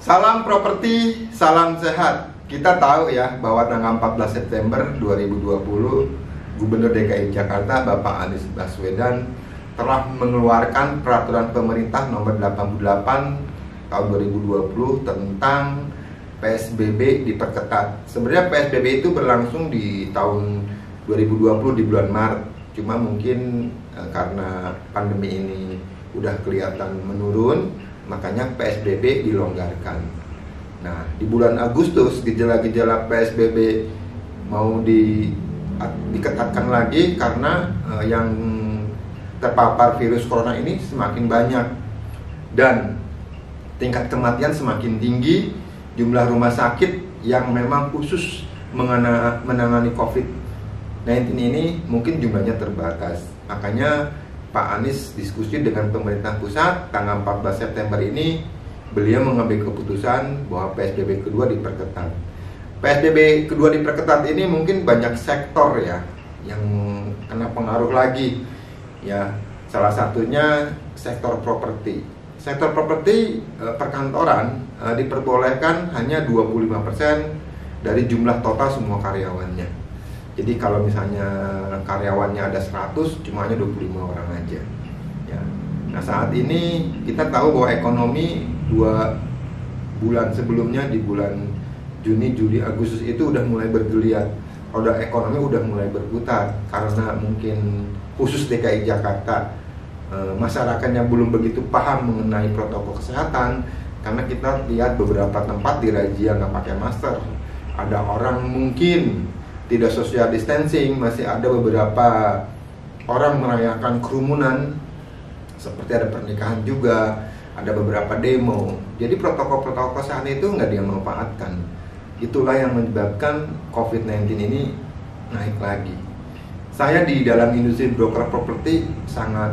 Salam properti, salam sehat. Kita tahu ya bahwa tanggal 14 September 2020 Gubernur DKI Jakarta Bapak Anies Baswedan telah mengeluarkan peraturan pemerintah nomor 88 tahun 2020 tentang PSBB diperketat. Sebenarnya PSBB itu berlangsung di tahun 2020 di bulan Maret. Cuma mungkin karena pandemi ini udah kelihatan menurun, makanya PSBB dilonggarkan. Nah, di bulan Agustus gejala-gejala PSBB mau diketatkan lagi karena yang terpapar virus corona ini semakin banyak dan tingkat kematian semakin tinggi. Jumlah rumah sakit yang memang khusus menangani COVID-19 ini mungkin jumlahnya terbatas. Makanya Pak Anies diskusi dengan pemerintah pusat tanggal 14 September ini, beliau mengambil keputusan bahwa PSBB kedua diperketat. PSBB kedua diperketat ini mungkin banyak sektor ya yang kena pengaruh lagi ya. Salah satunya sektor properti. Sektor properti perkantoran diperbolehkan hanya 25% dari jumlah total semua karyawannya. Jadi kalau misalnya karyawannya ada 100, cuma hanya 25 orang aja ya. Nah, saat ini kita tahu bahwa ekonomi 2 bulan sebelumnya di bulan Juni, Juli, Agustus itu udah mulai bergeliat. Roda ekonomi udah mulai berputar karena mungkin khusus DKI Jakarta masyarakatnya belum begitu paham mengenai protokol kesehatan. Karena kita lihat beberapa tempat dirazia nggak pakai masker. Ada orang mungkin tidak social distancing, masih ada beberapa orang merayakan kerumunan, seperti ada pernikahan juga, ada beberapa demo. Jadi protokol-protokol kesehatan itu nggak dimanfaatkan. Itulah yang menyebabkan COVID-19 ini naik lagi. Saya di dalam industri broker properti sangat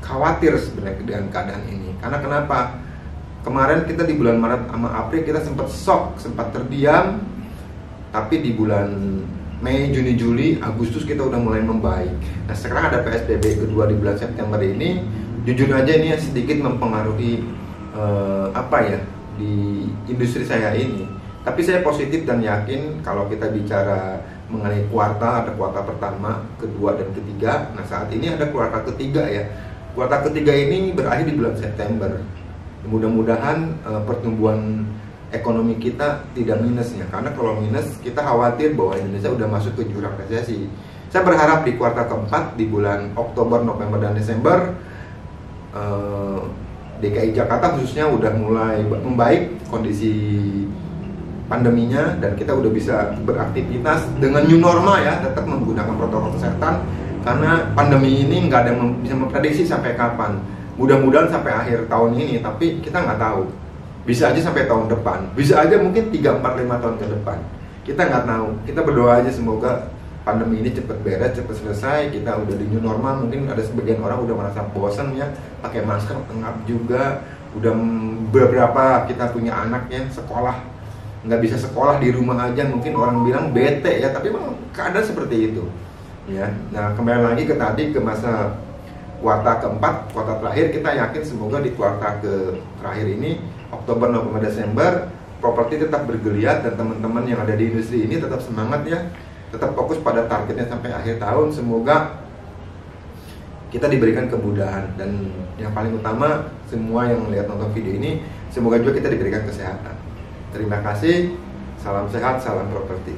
khawatir sebenarnya dengan keadaan ini. Karena kenapa? Kemarin kita di bulan Maret sama April kita sempat shock, sempat terdiam. Tapi di bulan Mei, Juni, Juli, Agustus kita udah mulai membaik. Nah, sekarang ada PSBB kedua di bulan September ini, jujur aja ini sedikit mempengaruhi di industri saya ini. Tapi saya positif dan yakin kalau kita bicara mengenai kuartal, ada kuartal pertama, kedua, dan ketiga. Nah, saat ini ada kuartal ketiga ya. Kuartal ketiga ini berakhir di bulan September. Mudah-mudahan pertumbuhan ekonomi kita tidak minus ya, karena kalau minus kita khawatir bahwa Indonesia udah masuk ke jurang resesi. Saya berharap di kuartal keempat di bulan Oktober, November, dan Desember DKI Jakarta khususnya udah mulai membaik kondisi pandeminya dan kita udah bisa beraktivitas dengan new normal ya, tetap menggunakan protokol kesehatan karena pandemi ini nggak ada yang bisa memprediksi sampai kapan. Mudah-mudahan sampai akhir tahun ini, tapi kita nggak tahu. Bisa aja sampai tahun depan, bisa aja mungkin 3, 4, 5 tahun ke depan. Kita nggak tahu, kita berdoa aja semoga pandemi ini cepat beres, cepat selesai. Kita udah di new normal, mungkin ada sebagian orang udah merasa bosan ya, pakai masker, engap juga. Udah beberapa kita punya anak ya, sekolah, nggak bisa sekolah di rumah aja, mungkin orang bilang bete ya, tapi memang keadaan seperti itu ya. Nah, kembali lagi ke tadi, ke masa kuartal keempat, kuartal terakhir, kita yakin semoga di kuartal terakhir ini Oktober, November, Desember properti tetap bergeliat dan teman-teman yang ada di industri ini tetap semangat ya, tetap fokus pada targetnya sampai akhir tahun. Semoga kita diberikan kemudahan dan yang paling utama semua yang melihat nonton video ini semoga juga kita diberikan kesehatan. Terima kasih, salam sehat, salam properti.